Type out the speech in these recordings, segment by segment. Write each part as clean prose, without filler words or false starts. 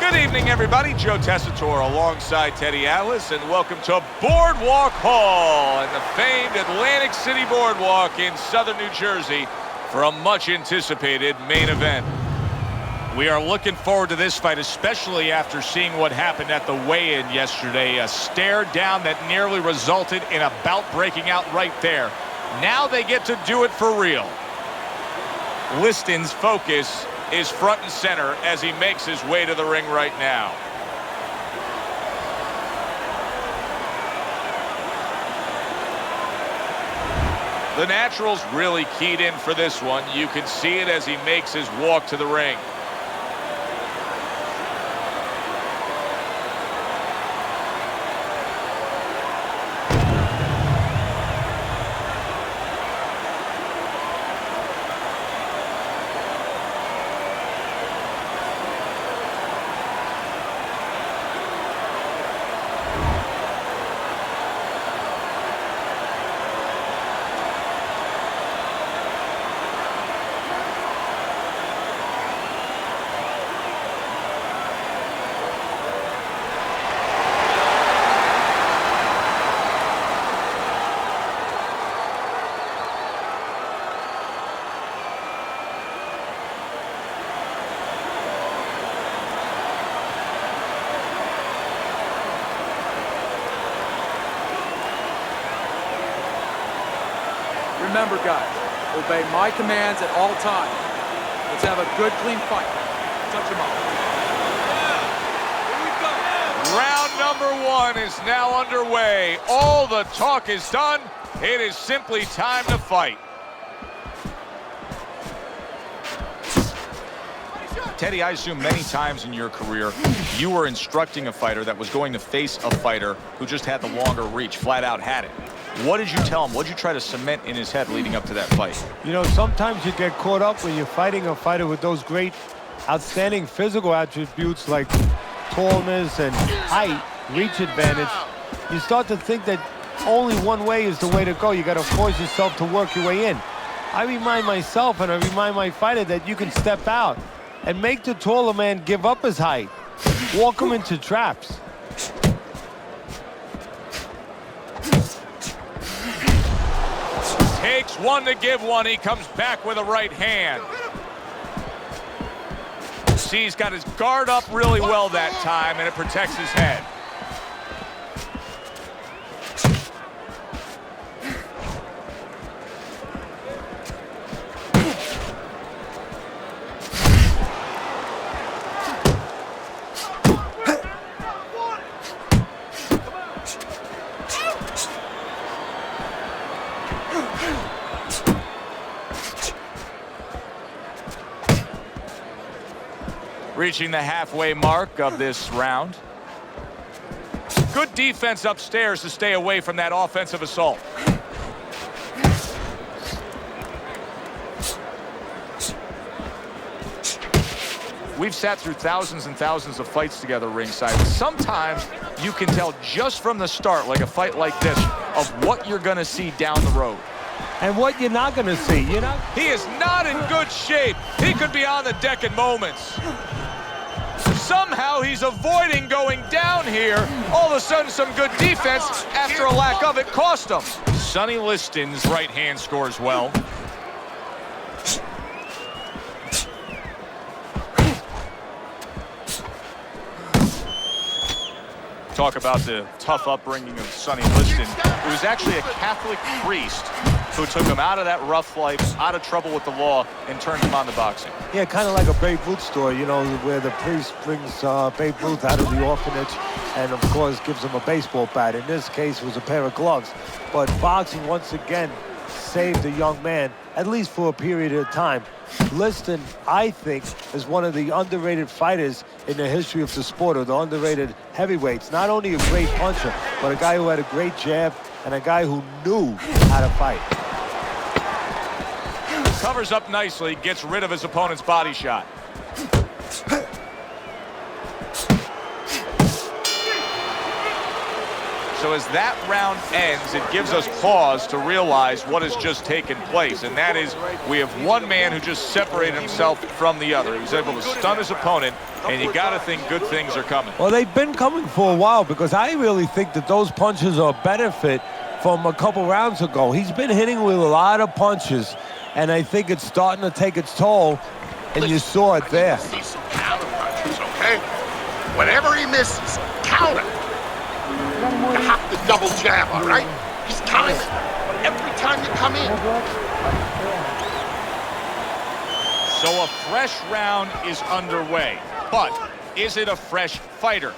Good evening, everybody. Joe Tessitore alongside Teddy Atlas, and welcome to Boardwalk Hall and the famed Atlantic City Boardwalk in southern New Jersey for a much-anticipated main event. We are looking forward to this fight, especially after seeing what happened at the weigh-in yesterday. A stare down that nearly resulted in a bout breaking out right there. Now they get to do it for real. Liston's focus is front and center as he makes his way to the ring right now. The Natural's really keyed in for this one. You can see it as he makes his walk to the ring. Remember, guys, obey my commands at all times. Let's have a good, clean fight. Touch him up. Round number one is now underway. All the talk is done. It is simply time to fight. Teddy, I assume many times in your career, you were instructing a fighter that was going to face a fighter who just had the longer reach, flat out had it. What did you tell him? What did you try to cement in his head leading up to that fight? You know, sometimes you get caught up when you're fighting a fighter with those great, outstanding physical attributes like tallness and height, reach advantage. You start to think that only one way is the way to go. You got to force yourself to work your way in. I remind myself and I remind my fighter that you can step out and make the taller man give up his height. Walk him into traps. Takes one to give one. He comes back with a right hand. See, he's got his guard up really well that time, and it protects his head. Reaching the halfway mark of this round. Good defense upstairs to stay away from that offensive assault. We've sat through thousands and thousands of fights together ringside. Sometimes you can tell just from the start, like a fight like this, of what you're going to see down the road. And what you're not going to see. He is not in good shape. He could be on the deck in moments. Somehow he's avoiding going down here. All of a sudden, some good defense after a lack of it cost him. Sonny Liston's right hand scores well. Talk about the tough upbringing of Sonny Liston, who was actually a Catholic priest who took him out of that rough life, out of trouble with the law, and turned him on to boxing. Yeah, kind of like a Babe Ruth story, where the priest brings Babe Ruth out of the orphanage and, of course, gives him a baseball bat. In this case, it was a pair of gloves. But boxing, once again, saved the young man, at least for a period of time. Liston, I think, is one of the underrated fighters in the history of the sport, or the underrated heavyweights. Not only a great puncher, but a guy who had a great jab and a guy who knew how to fight. Covers up nicely, gets rid of his opponent's body shot. So as that round ends, it gives us pause to realize what has just taken place. And that is, we have one man who just separated himself from the other. He was able to stun his opponent, and you got to think good things are coming. Well, they've been coming for a while, because I really think that those punches are a benefit from a couple rounds ago. He's been hitting with a lot of punches, and I think it's starting to take its toll, and you saw it there. See some counter punches, okay? Whenever he misses, counter. You have to double jab, all right? He's timing every time you come in. So a fresh round is underway, but is it a fresh fighter?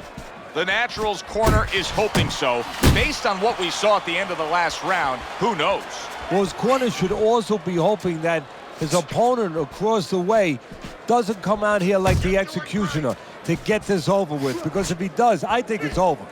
The Naturals corner is hoping so. Based on what we saw at the end of the last round, who knows? Well, his corner should also be hoping that his opponent across the way doesn't come out here like the executioner to get this over with, because if he does, I think it's over.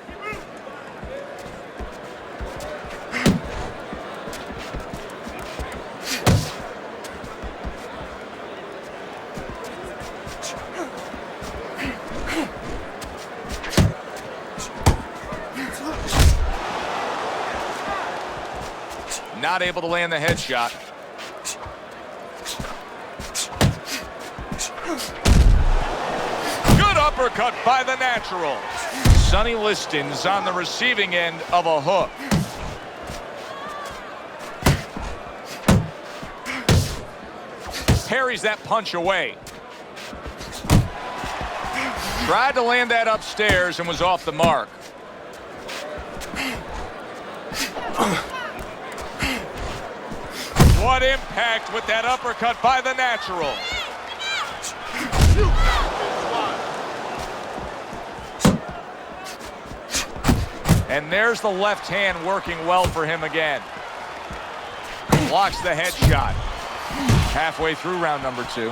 Not able to land the headshot. Good uppercut by the Natural. Sonny Liston's on the receiving end of a hook. Parries that punch away. Tried to land that upstairs and was off the mark. What impact with that uppercut by the Natural. And there's the left hand working well for him again. Blocks the headshot. Halfway through round number 2.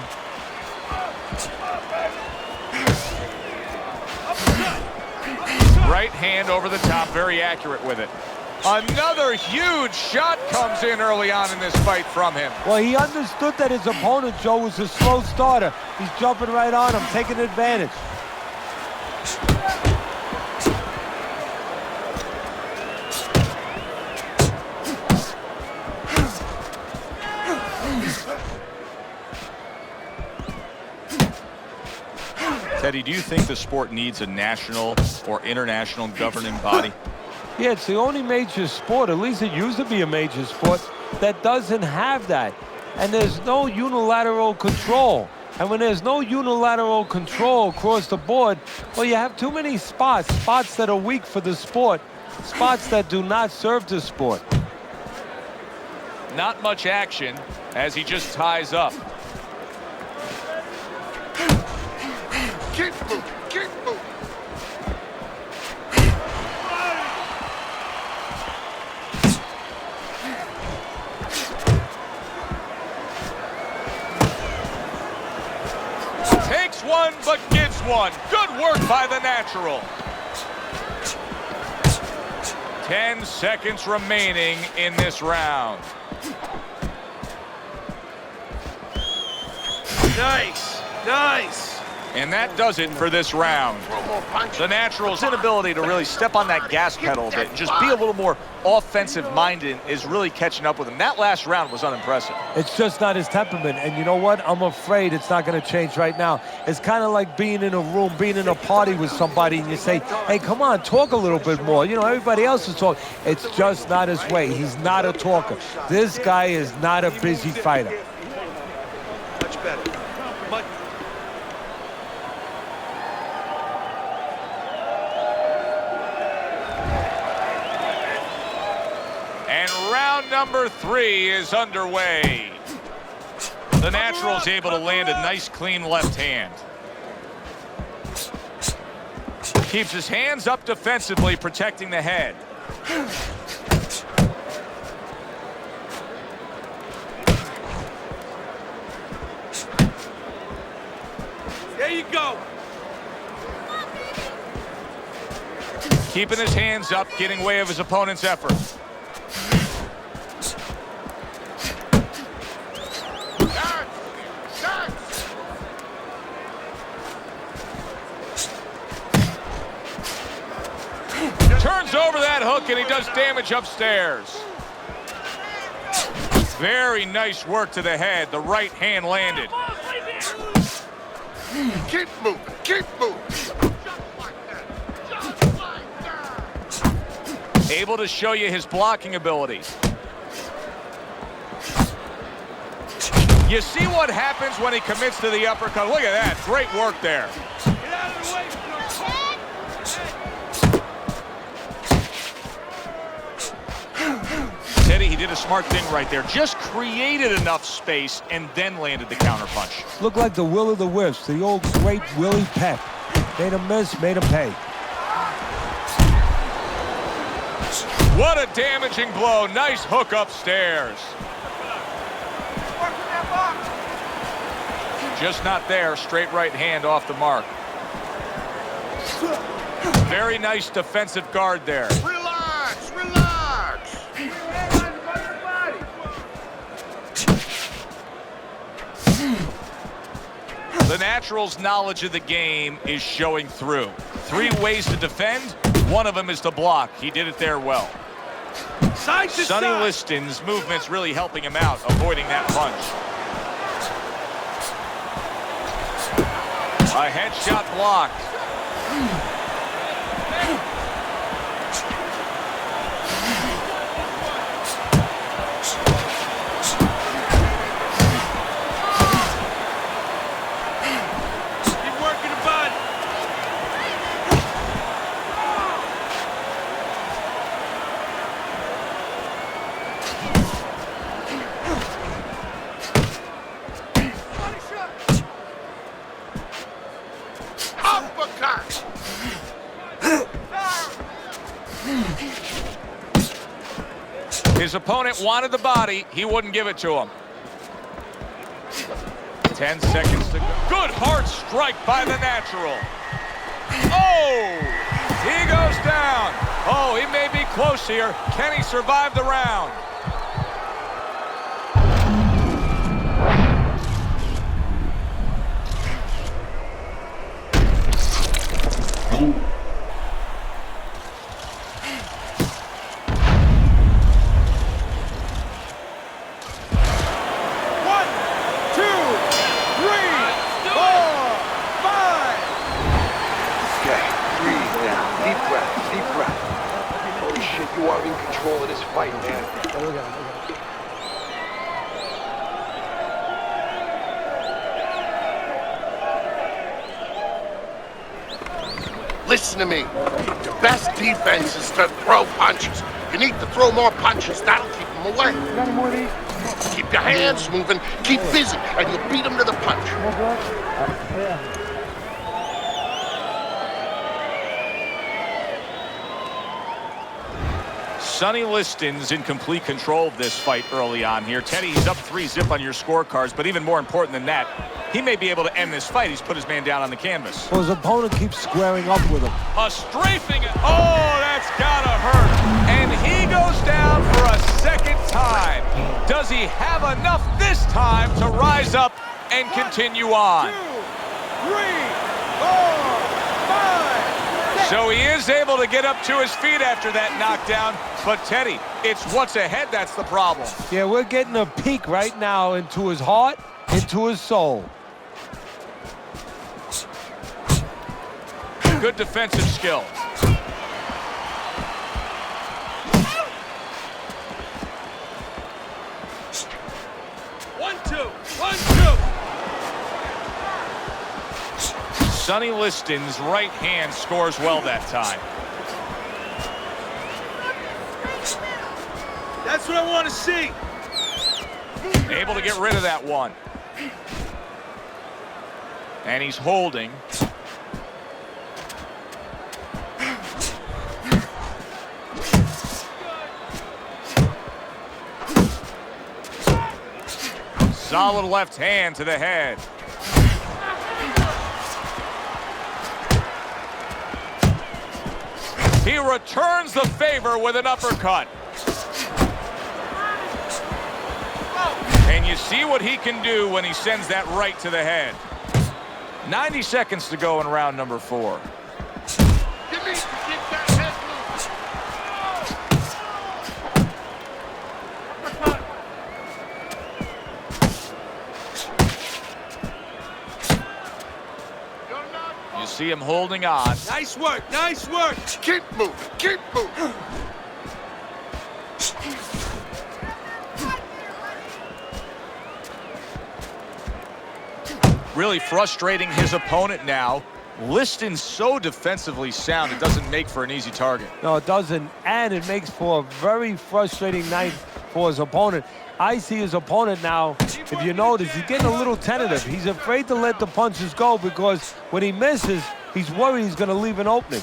Right hand over the top, very accurate with it. Another huge shot comes in early on in this fight from him. Well, he understood that his opponent, Joe, was a slow starter. He's jumping right on him, taking advantage. Teddy, do you think the sport needs a national or international governing body? Yeah, it's the only major sport, at least it used to be a major sport, that doesn't have that. And there's no unilateral control. And when there's no unilateral control across the board, well, you have too many spots that are weak for the sport, spots that do not serve the sport. Not much action as he just ties up. Keep moving, keep moving. Takes one, but gives one. Good work by the Natural. 10 seconds remaining in this round. Nice, nice. And that does it for this round. The Natural's inability to really step on that gas pedal a bit and just be a little more offensive-minded is really catching up with him. That last round was unimpressive. It's just not his temperament. And you know what? I'm afraid it's not going to change right now. It's kind of like being in a room, being in a party with somebody, and you say, hey, come on, talk a little bit more. You know, everybody else is talking. It's just not his way. He's not a talker. This guy is not a busy fighter. Much better. Much. And round number 3 is underway. The Natural's able to land a nice, clean left hand. Keeps his hands up defensively, protecting the head. There you go. Keeping his hands up, getting way of his opponent's effort. Turns Goes over that hook, and he does damage upstairs. Very nice work to the head. The right hand landed. Keep moving. Keep moving. Able to show you his blocking ability. You see what happens when he commits to the uppercut. Look at that. Great work there. Get out of the way. Teddy, he did a smart thing right there. Just created enough space and then landed the counterpunch. Looked like the will of the wisps, the old great Willie Peck. Made him miss, made him pay. What a damaging blow. Nice hook upstairs. Just not there. Straight right hand off the mark. Very nice defensive guard there. Relax, relax. The Natural's knowledge of the game is showing through. 3 ways to defend. One of them is to block. He did it there well. Side to Sonny side. Liston's movement's really helping him out, avoiding that punch. A headshot blocked. Keep working the body. Uppercut. His opponent wanted the body. He wouldn't give it to him. 10 seconds to go. Good hard strike by the Natural. Oh! He goes down. Oh, he may be close here. Can he survive the round? You are in control of this fight, man. Listen to me. The best defense is to throw punches. You need to throw more punches. That'll keep them away. Got any more of these? Keep your hands moving. Keep busy, and you'll beat them to the punch. Sonny Liston's in complete control of this fight early on here. Teddy, he's up 3-0 on your scorecards, but even more important than that, he may be able to end this fight. He's put his man down on the canvas. Well, his opponent keeps squaring up with him. A strafing. Oh, that's gotta hurt. And he goes down for a second time. Does he have enough this time to rise up and continue on? 2, 3, 4, 5. So he is able to get up to his feet after that knockdown. But Teddy, it's what's ahead that's the problem. Yeah, we're getting a peek right now into his heart, into his soul. Good defensive skill. One, two. Sonny Liston's right hand scores well that time. That's what I want to see. Able to get rid of that one. And he's holding. Solid left hand to the head. He returns the favor with an uppercut. And you see what he can do when he sends that right to the head. 90 seconds to go in round number 4. You need to get that head moving. see him holding on. Nice work, nice work. Keep moving, keep moving. Really frustrating his opponent now. Liston's so defensively sound, it doesn't make for an easy target. No, it doesn't, and it makes for a very frustrating night for his opponent. I see his opponent now, if you notice, he's getting a little tentative. He's afraid to let the punches go because when he misses, he's worried he's going to leave an opening.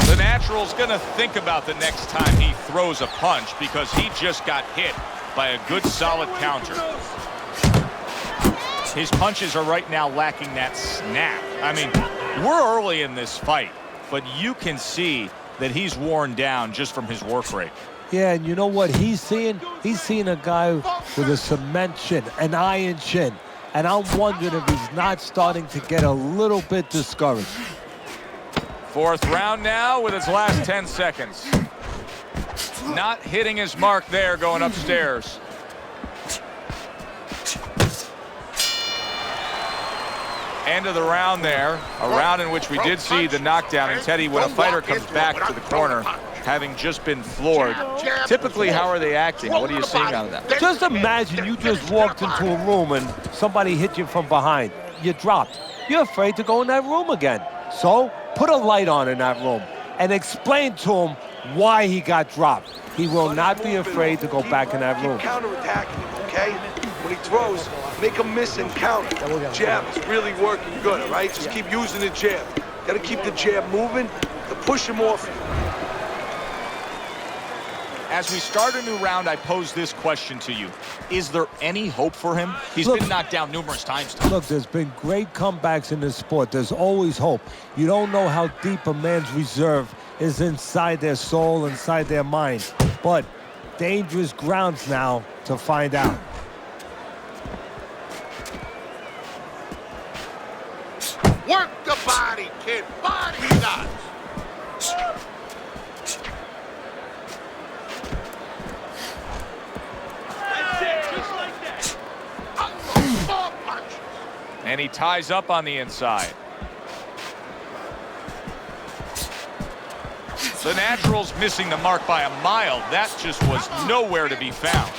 The Natural's going to think about the next time he throws a punch because he just got hit by a good, solid counter. His punches are right now lacking that snap. I mean, we're early in this fight, but you can see that he's worn down just from his work rate. Yeah, and you know what he's seeing? He's seeing a guy with a cement chin, an iron chin. And I'm wondering if he's not starting to get a little bit discouraged. Fourth round now with its last 10 seconds. Not hitting his mark there going upstairs. End of the round there, a round in which we did see the knockdown. And Teddy, when a fighter comes back to the corner, having just been floored, typically how are they acting? What are you seeing out of that? Just imagine you just walked into a room and somebody hit you from behind. You dropped. You're afraid to go in that room again. So put a light on in that room and explain to him why he got dropped. He will not be afraid to go back in that room. Keep counterattacking him, okay? When he throws, make him miss and counter. Jab is really working good, all right? Just keep using the jab. Gotta keep the jab moving to push him off. As we start a new round, I pose this question to you. Is there any hope for him? He's been knocked down numerous times. Look, there's been great comebacks in this sport. There's always hope. You don't know how deep a man's reserve is inside their soul, inside their mind. But dangerous grounds now to find out. Work the body, kid. Body shots. That's it, just like that. More punches. And he ties up on the inside. The Natural's missing the mark by a mile. That just was nowhere to be found.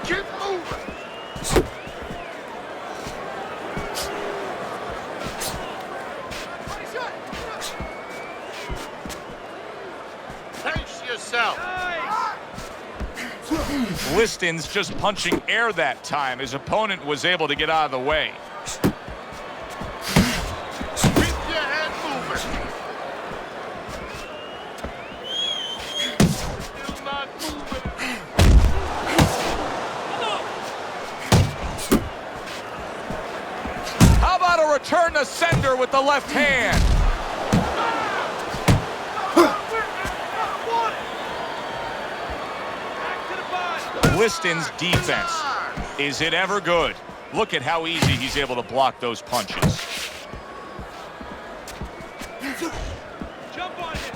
Keep moving. Pace yourself. Liston's just punching air that time. His opponent was able to get out of the way. Keep your head moving. Still not moving. How about a return to sender with the left hand? Liston's defense, is it ever good? Look at how easy he's able to block those punches. Jump on him.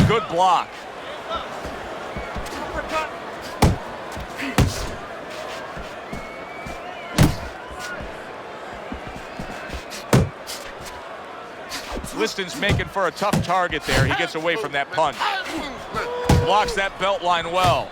Good block. Liston's making for a tough target there. He gets away from that punch. Blocks that belt line well.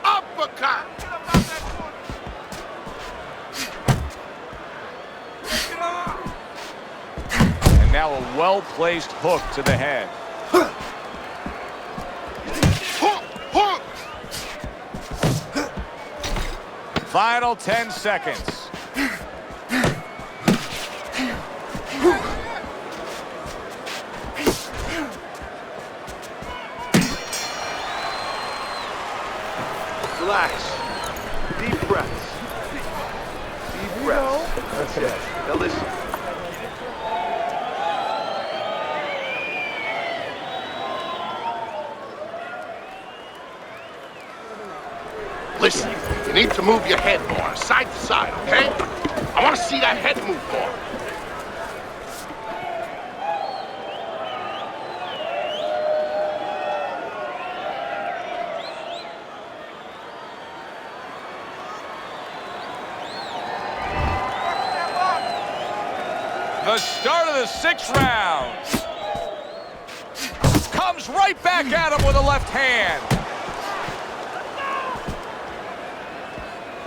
Uppercut. And now a well-placed hook to the head. Hook, hook. Final 10 seconds. Relax. Deep breaths. Deep said. Now listen. Listen, you need to move your head more, side to side, okay? I want to see that head move more. The start of the 6th round. Comes right back at him with a left hand.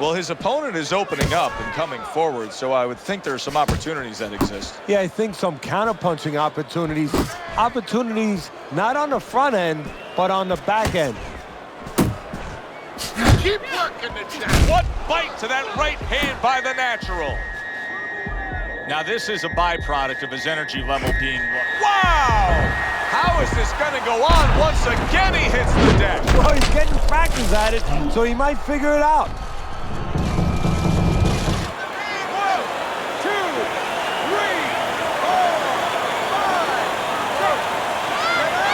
Well, his opponent is opening up and coming forward, so I would think there are some opportunities that exist. Yeah, I think some counterpunching opportunities. Opportunities not on the front end, but on the back end. Keep working the jab. What bite to that right hand by the natural. Now, this is a byproduct of his energy level being low. Wow! How is this going to go on? Once again, he hits the deck. Well, he's getting practice at it, so he might figure it out. 1, 2, 3, 4, 5, 6, 7, 8,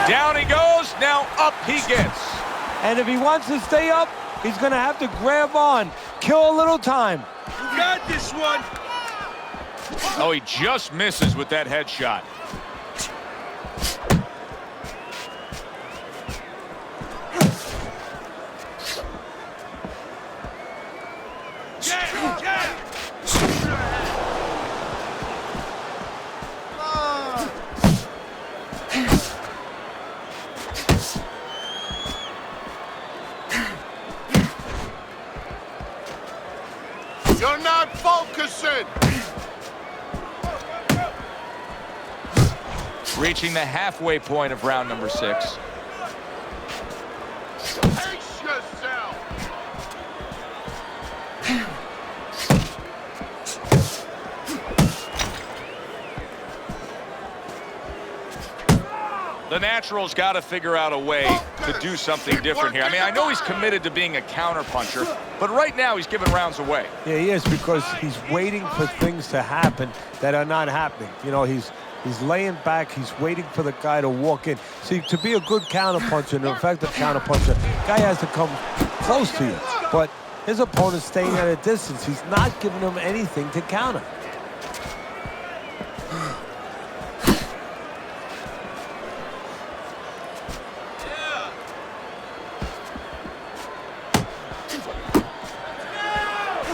9. Down he goes. Now up he gets. And if he wants to stay up, he's going to have to grab on, kill a little time. You got this one. Oh, he just misses with that headshot. Jab, jab. You're not focusing. Reaching the halfway point of round number 6. Pace yourself. The Natural's got to figure out a way to do something different here. I mean, I know he's committed to being a counterpuncher, but right now he's giving rounds away. Yeah, he is, because he's waiting for things to happen that are not happening. You know, he's laying back, he's waiting for the guy to walk in. See, to be a good counterpuncher, an effective counterpuncher, guy has to come close to you. But his opponent's staying at a distance. He's not giving him anything to counter.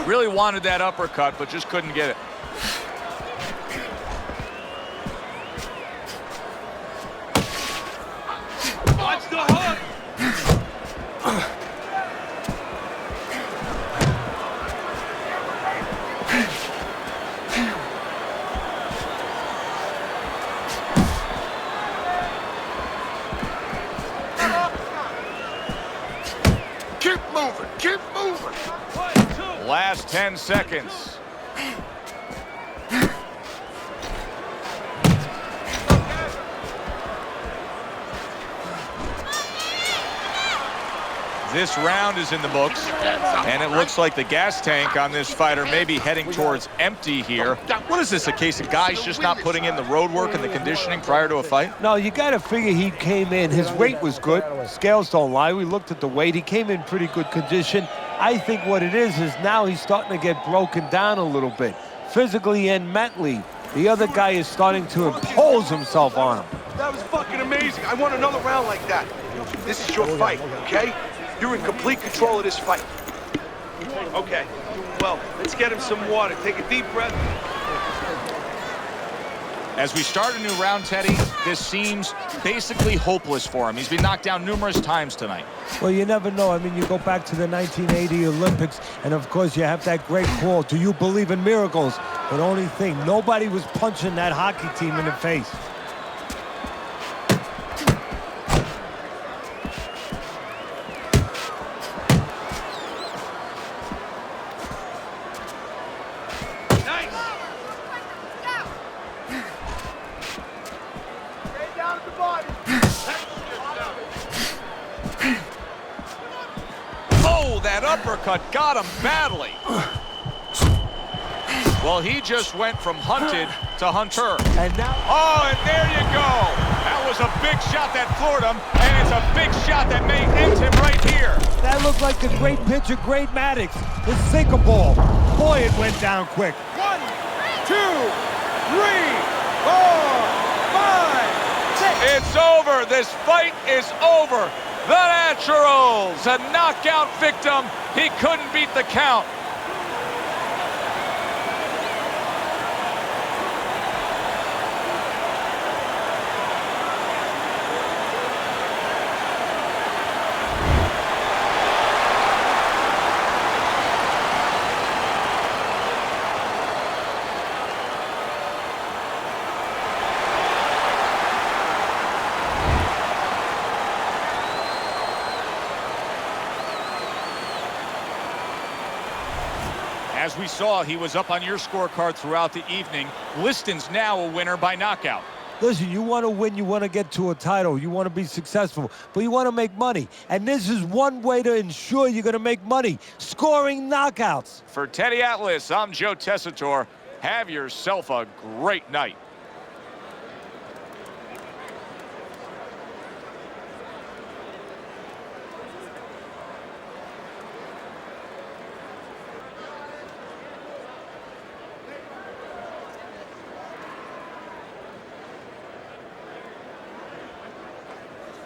Really wanted that uppercut, but just couldn't get it. Watch the hook. Keep moving, keep moving. 1, 2. Last 10 seconds. This round is in the books, and it looks like the gas tank on this fighter may be heading towards empty here. What is this, a case of guys just not putting in the road work and the conditioning prior to a fight? No, you got to figure he came in. His weight was good. Scales don't lie. We looked at the weight. He came in pretty good condition. I think what it is now he's starting to get broken down a little bit, physically and mentally. The other guy is starting to impose himself on him. That was fucking amazing. I want another round like that. This is your fight, okay? You're in complete control of this fight. Okay, well, let's get him some water. Take a deep breath. As we start a new round, Teddy, this seems basically hopeless for him. He's been knocked down numerous times tonight. Well, you never know. I mean, you go back to the 1980 Olympics, and of course you have that great call, "Do you believe in miracles?" But only thing, nobody was punching that hockey team in the face. Oh, that uppercut got him badly. Well, he just went from hunted to hunter. And now, Oh, and there you go. That was a big shot that floored him, and it's a big shot that may end him right here. that looked like the great pitcher, Great Maddox, the sinker ball. Boy, it went down quick. 1, 2, 3, 4, 5, 6. It's over. This fight is over. The Naturals, a knockout victim. He couldn't beat the count. As we saw, he was up on your scorecard throughout the evening. Liston's now a winner by knockout. Listen, you want to win, you want to get to a title, you want to be successful, but you want to make money. And this is one way to ensure you're going to make money, scoring knockouts. For Teddy Atlas, I'm Joe Tessitore. Have yourself a great night.